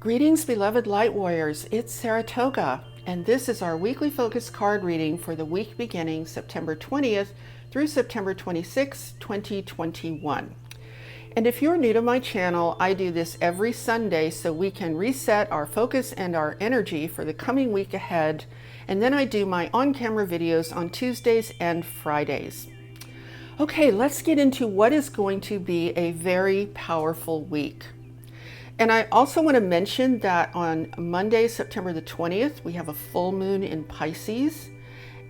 Greetings, beloved light warriors. It's Saratoga, and this is our weekly focus card reading for the week beginning September 20th through September 26, 2021. And if you're new to my channel, I do this every Sunday so we can reset our focus and our energy for the coming week ahead. And then I do my on-camera videos on Tuesdays and Fridays. Okay, let's get into what is going to be a very powerful week. And I also want to mention that on Monday, September the 20th, we have a full moon in Pisces.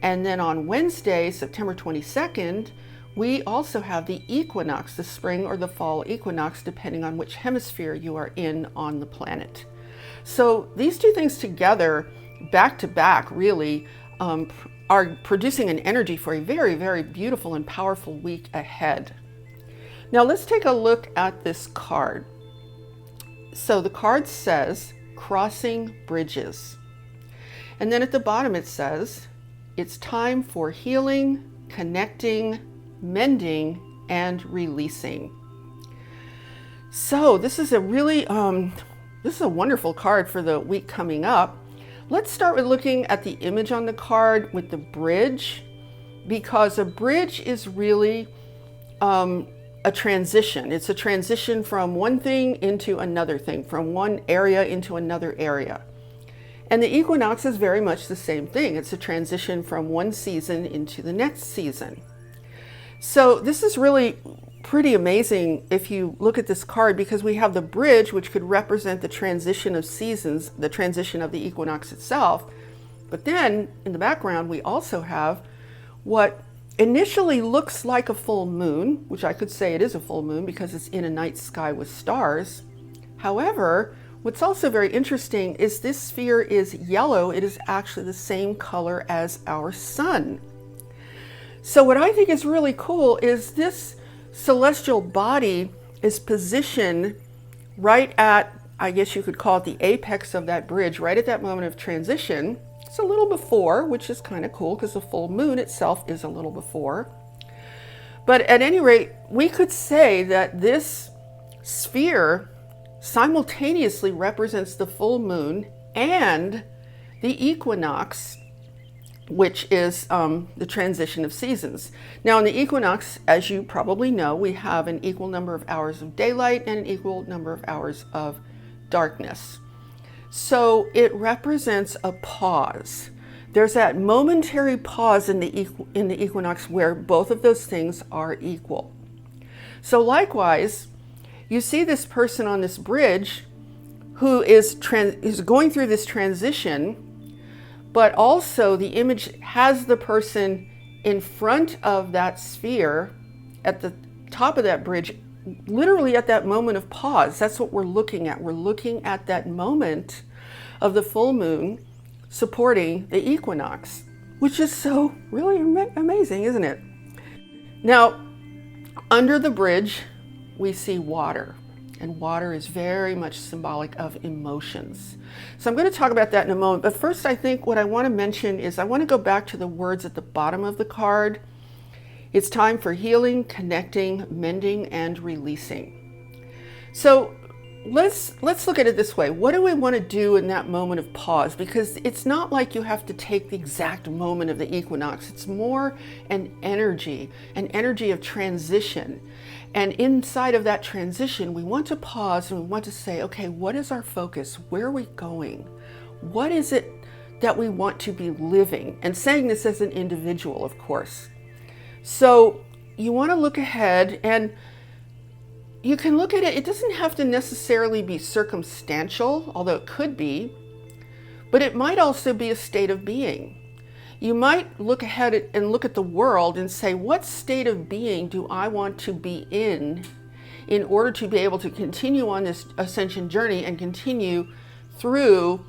And then on Wednesday, September 22nd, we also have the equinox, the spring or the fall equinox, depending on which hemisphere you are in on the planet. So these two things together, back to back, really are producing an energy for a very, very beautiful and powerful week ahead. Now let's take a look at this card. So the card says, crossing bridges. And then at the bottom it says, it's time for healing, connecting, mending, and releasing. So this is a really, this is a wonderful card for the week coming up. Let's start with looking at the image on the card with the bridge, because a bridge is really, a transition. It's a transition from one thing into another thing, from one area into another area. And the equinox is very much the same thing. It's a transition from one season into the next season. So this is really pretty amazing if you look at this card, because we have the bridge, which could represent the transition of seasons, the transition of the equinox itself. But then in the background, we also have what initially looks like a full moon, which I could say it is a full moon because it's in a night sky with stars. However, what's also very interesting is this sphere is yellow. It is actually the same color as our sun. So what I think is really cool is this celestial body is positioned right at, I guess you could call it the apex of that bridge, right at that moment of transition. It's a little before, which is kind of cool because the full moon itself is a little before. But at any rate, we could say that this sphere simultaneously represents the full moon and the equinox, which is the transition of seasons. Now in the equinox, as you probably know, we have an equal number of hours of daylight and an equal number of hours of darkness. So it represents a pause. There's that momentary pause in the equinox where both of those things are equal. So likewise, you see this person on this bridge who is going through this transition, but also the image has the person in front of that sphere at the top of that bridge, literally at that moment of pause. That's what we're looking at. We're looking at that moment of the full moon supporting the equinox, which is so really amazing, isn't it? Now, under the bridge, we see water, and water is very much symbolic of emotions. So I'm going to talk about that in a moment, but first I think what I want to mention is I want to go back to the words at the bottom of the card. It's time for healing, connecting, mending, and releasing. So let's look at it this way. What do we want to do in that moment of pause? Because it's not like you have to take the exact moment of the equinox. It's more an energy of transition. And inside of that transition, we want to pause and we want to say, okay, what is our focus? Where are we going? What is it that we want to be living? And saying this as an individual, of course. So you want to look ahead, and you can look at it. It doesn't have to necessarily be circumstantial, although it could be, but it might also be a state of being. You might look ahead and look at the world and say, what state of being do I want to be in order to be able to continue on this ascension journey and continue through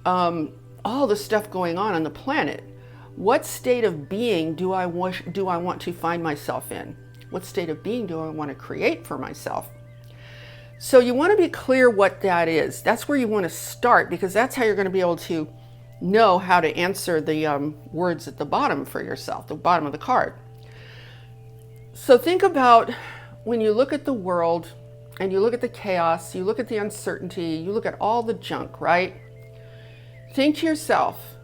all the stuff going on the planet? What state of being do I want to find myself in? What state of being do I want to create for myself? So you want to be clear what that is. That's where you want to start, because that's how you're going to be able to know how to answer the words at the bottom for yourself, the bottom of the card. So think about when you look at the world and you look at the chaos, you look at the uncertainty, you look at all the junk, right? Think to yourself,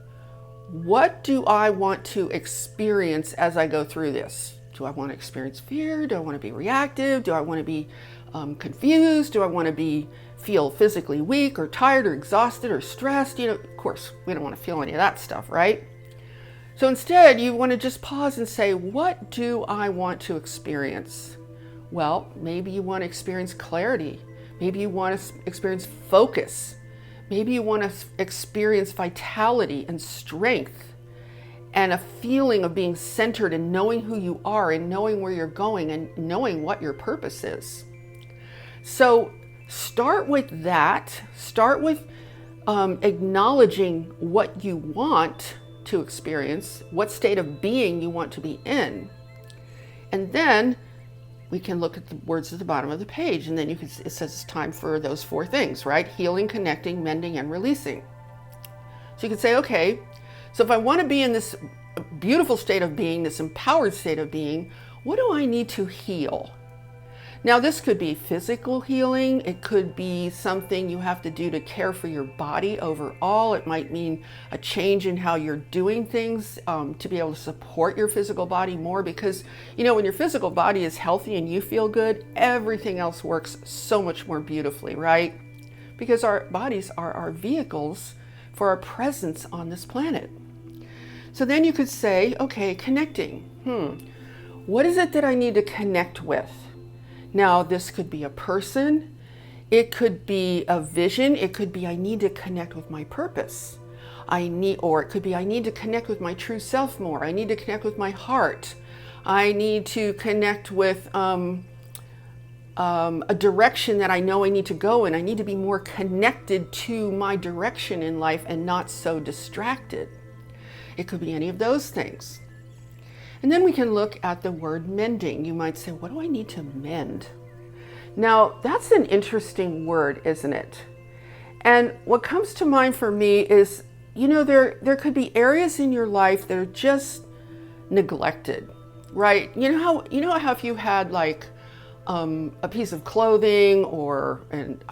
what do I want to experience as I go through this? Do I want to experience fear? Do I want to be reactive? Do I want to be confused? Do I want to feel physically weak or tired or exhausted or stressed? Of course, we don't want to feel any of that stuff, right? So instead, you want to just pause and say, what do I want to experience? Well, maybe you want to experience clarity. Maybe you want to experience focus. Maybe you want to experience vitality and strength and a feeling of being centered and knowing who you are and knowing where you're going and knowing what your purpose is. So start with that. Start with acknowledging what you want to experience, what state of being you want to be in. And then we can look at the words at the bottom of the page, and then it says it's time for those 4 things, right? Healing, connecting, mending, and releasing. So you can say, okay, so if I want to be in this beautiful state of being, this empowered state of being, what do I need to heal? Now, this could be physical healing. It could be something you have to do to care for your body overall. It might mean a change in how you're doing things to be able to support your physical body more, because, when your physical body is healthy and you feel good, everything else works so much more beautifully, right? Because our bodies are our vehicles for our presence on this planet. So then you could say, okay, connecting. What is it that I need to connect with? Now, this could be a person, it could be a vision, it could be I need to connect with my purpose. Or it could be I need to connect with my true self more. I need to connect with my heart. I need to connect with a direction that I know I need to go in. I need to be more connected to my direction in life and not so distracted. It could be any of those things. And then we can look at the word mending. You might say, what do I need to mend? Now, that's an interesting word, isn't it? And what comes to mind for me is, there could be areas in your life that are just neglected, right? You know how if you had like a piece of clothing or an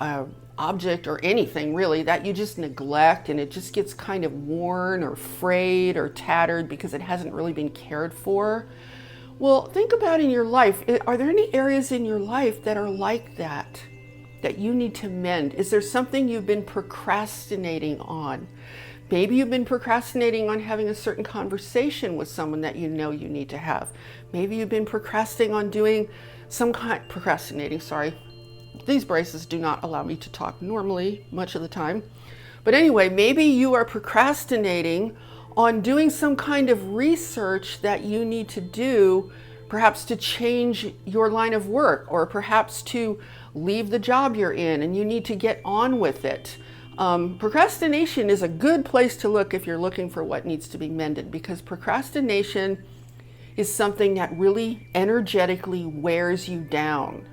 object or anything really that you just neglect and it just gets kind of worn or frayed or tattered because it hasn't really been cared for. Well, think about in your life, are there any areas in your life that are like that you need to mend? Is there something you've been procrastinating on? Maybe you've been procrastinating on having a certain conversation with someone that you know you need to have. Maybe you've been procrastinating, These braces do not allow me to talk normally much of the time. But anyway, maybe you are procrastinating on doing some kind of research that you need to do, perhaps to change your line of work, or perhaps to leave the job you're in and you need to get on with it. Procrastination is a good place to look if you're looking for what needs to be mended, because procrastination is something that really energetically wears you down.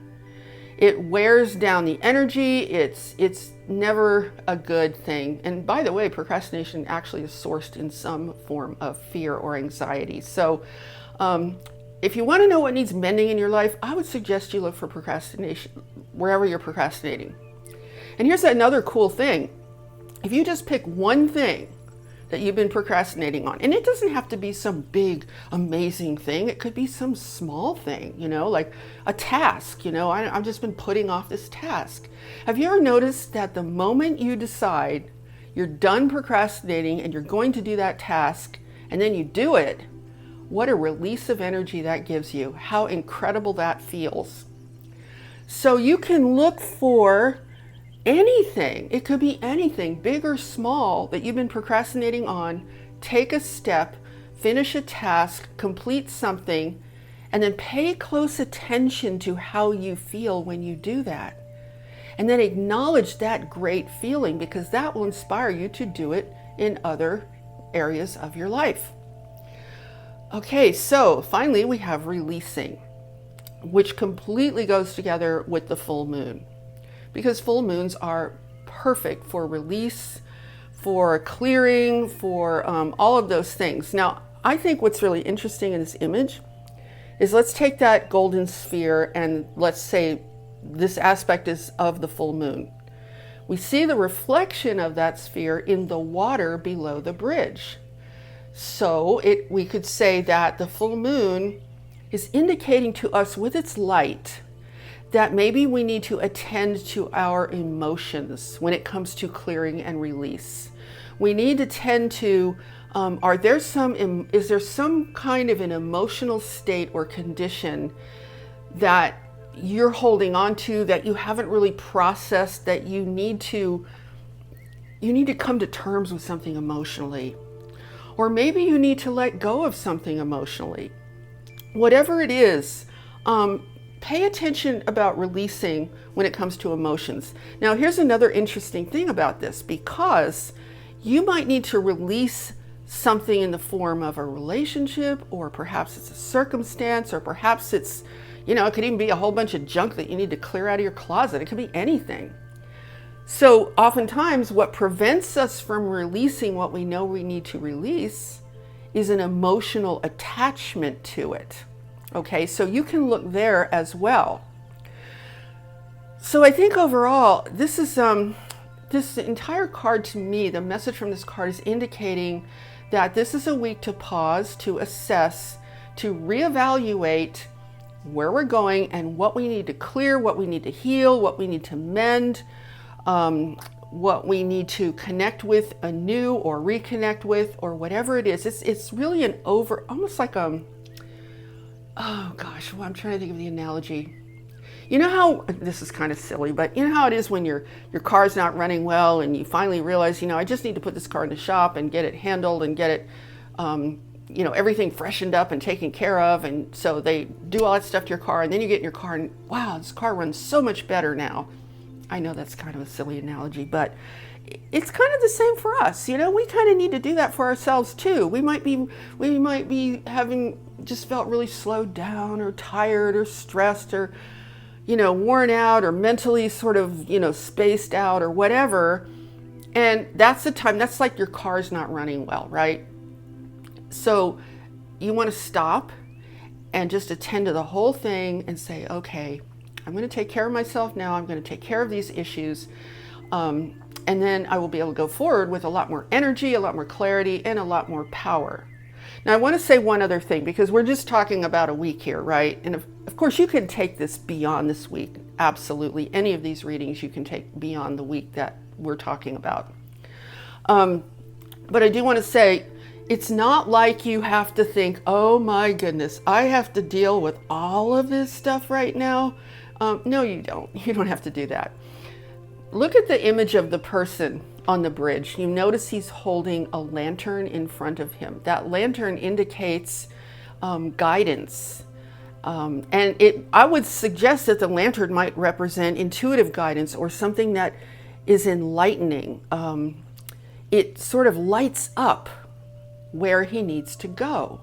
It wears down the energy. It's never a good thing. And by the way, procrastination actually is sourced in some form of fear or anxiety. So if you want to know what needs mending in your life, I would suggest you look for procrastination wherever you're procrastinating. And here's another cool thing. If you just pick one thing that you've been procrastinating on, and it doesn't have to be some big, amazing thing. It could be some small thing, like a task. I've just been putting off this task. Have you ever noticed that the moment you decide you're done procrastinating and you're going to do that task, and then you do it, what a release of energy that gives you, how incredible that feels. So you can look for anything. It could be anything, big or small, that you've been procrastinating on. Take a step, finish a task, complete something, and then pay close attention to how you feel when you do that. And then acknowledge that great feeling, because that will inspire you to do it in other areas of your life. Okay, so finally we have releasing, which completely goes together with the full moon. Because full moons are perfect for release, for clearing, for all of those things. Now, I think what's really interesting in this image is, let's take that golden sphere and let's say this aspect is of the full moon. We see the reflection of that sphere in the water below the bridge. So we could say that the full moon is indicating to us with its light that maybe we need to attend to our emotions when it comes to clearing and release. We need to tend to, is there some kind of an emotional state or condition that you're holding on to, that you haven't really processed, that you need to come to terms with something emotionally? Or maybe you need to let go of something emotionally. Whatever it is, pay attention about releasing when it comes to emotions. Now, here's another interesting thing about this, because you might need to release something in the form of a relationship, or perhaps it's a circumstance, or perhaps it's, it could even be a whole bunch of junk that you need to clear out of your closet. It could be anything. So oftentimes what prevents us from releasing what we know we need to release is an emotional attachment to it. Okay, so you can look there as well. So I think overall, this entire card, to me, the message from this card is indicating that this is a week to pause, to assess, to reevaluate where we're going and what we need to clear, what we need to heal, what we need to mend, what we need to connect with anew or reconnect with, or whatever it is. It's really almost like oh gosh, well, I'm trying to think of the analogy. You know how, this is kind of silly, but you know how it is when your car's not running well and you finally realize, I just need to put this car in the shop and get it handled and get it, everything freshened up and taken care of. And so they do all that stuff to your car, and then you get in your car and wow, this car runs so much better now. I know that's kind of a silly analogy, but it's kind of the same for us. We kind of need to do that for ourselves too. We might be having just felt really slowed down or tired or stressed or, worn out or mentally sort of, spaced out or whatever. And that's the time, that's like your car's not running well, right? So you want to stop and just attend to the whole thing and say, okay, I'm going to take care of myself now. I'm going to take care of these issues. And then I will be able to go forward with a lot more energy, a lot more clarity, and a lot more power. Now, I want to say one other thing, because we're just talking about a week here, right? And of course, you can take this beyond this week. Absolutely. Any of these readings you can take beyond the week that we're talking about. But I do want to say, it's not like you have to think, oh my goodness, I have to deal with all of this stuff right now. No, you don't. You don't have to do that. Look at the image of the person on the bridge. You notice he's holding a lantern in front of him. That lantern indicates guidance. I would suggest that the lantern might represent intuitive guidance or something that is enlightening. It sort of lights up where he needs to go.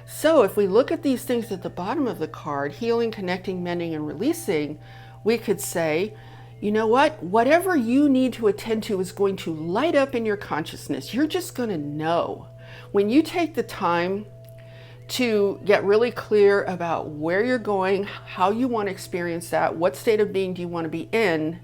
So if we look at these things at the bottom of the card, healing, connecting, mending, and releasing, we could say, you know what? Whatever you need to attend to is going to light up in your consciousness. You're just going to know. When you take the time to get really clear about where you're going, how you want to experience that, what state of being do you want to be in,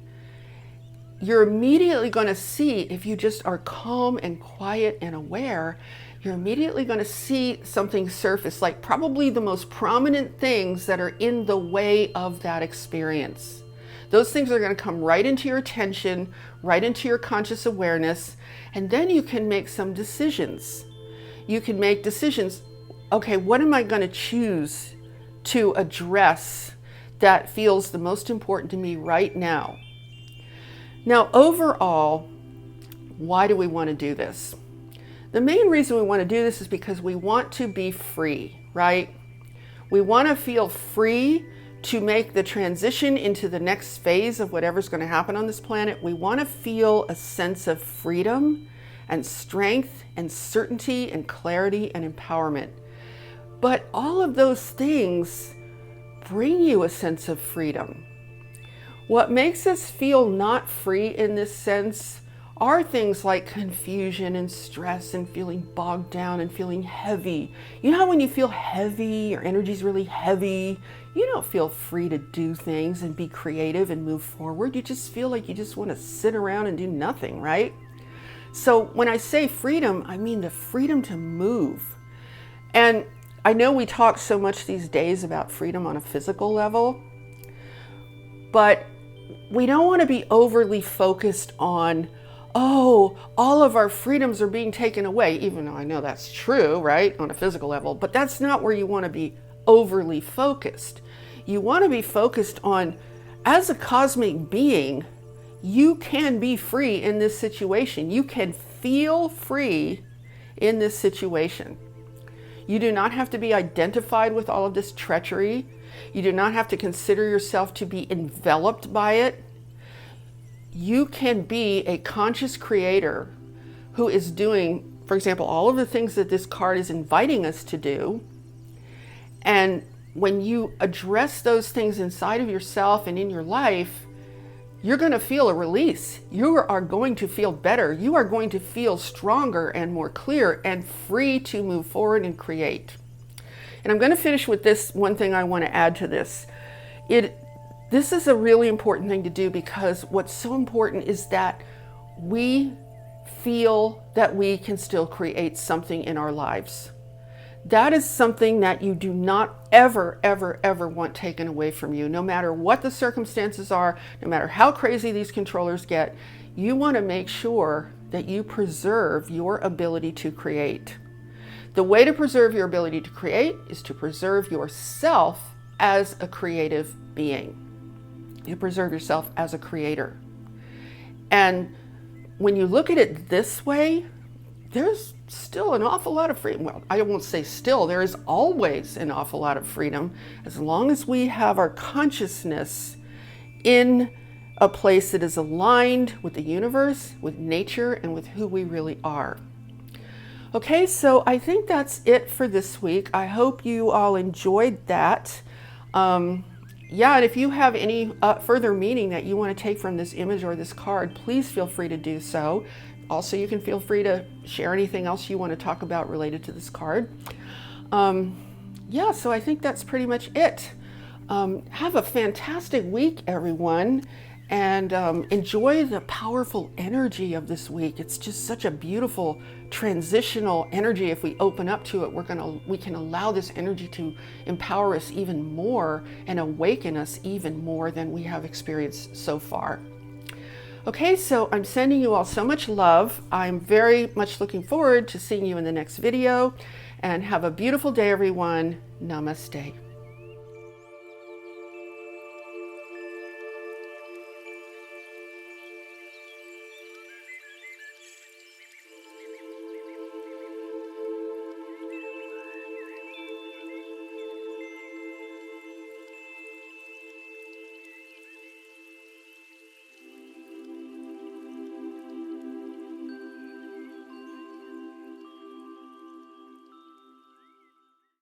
you're immediately going to see, if you just are calm and quiet and aware, you're immediately going to see something surface, like probably the most prominent things that are in the way of that experience. Those things are going to come right into your attention, right into your conscious awareness, and then you can make some decisions. You can make decisions. Okay, what am I going to choose to address that feels the most important to me right now? Now, overall, why do we want to do this? The main reason we want to do this is because we want to be free, right? We want to feel free to make the transition into the next phase of whatever's going to happen on this planet. We want to feel a sense of freedom and strength and certainty and clarity and empowerment. But all of those things bring you a sense of freedom. What makes us feel not free in this sense are things like confusion and stress and feeling bogged down and feeling heavy. You know how when you feel heavy, your energy's really heavy, you don't feel free to do things and be creative and move forward. You just feel like you just want to sit around and do nothing, right? So when I say freedom, I mean the freedom to move. And I know we talk so much these days about freedom on a physical level, but we don't want to be overly focused on, oh, all of our freedoms are being taken away, even though I know that's true, right, on a physical level, but that's not where you want to be overly focused. You want to be focused on, as a cosmic being, you can be free in this situation. You can feel free in this situation. You do not have to be identified with all of this treachery. You do not have to consider yourself to be enveloped by it. You can be a conscious creator who is doing, for example, all of the things that this card is inviting us to do. And when you address those things inside of yourself and in your life, you're going to feel a release. You are going to feel better. You are going to feel stronger and more clear and free to move forward and create. And I'm going to finish with this one thing I want to add to this. This is a really important thing to do, because what's so important is that we feel that we can still create something in our lives. That is something that you do not ever, ever, ever want taken away from you. No matter what the circumstances are, no matter how crazy these controllers get, you want to make sure that you preserve your ability to create. The way to preserve your ability to create is to preserve yourself as a creative being. You preserve yourself as a creator. And when you look at it this way, there's still an awful lot of freedom. Well, I won't say still, there is always an awful lot of freedom, as long as we have our consciousness in a place that is aligned with the universe, with nature, and with who we really are. Okay, so I think that's it for this week. I hope you all enjoyed that. Yeah, and if you have any further meaning that you want to take from this image or this card, please feel free to do so. Also, you can feel free to share anything else you want to talk about related to this card. Yeah, so I think that's pretty much it. Have a fantastic week, everyone, and enjoy the powerful energy of this week. It's just such a beautiful transitional energy. If we open up to it, we can allow this energy to empower us even more and awaken us even more than we have experienced so far. Okay, so I'm sending you all so much love. I'm very much looking forward to seeing you in the next video, and have a beautiful day, everyone. Namaste.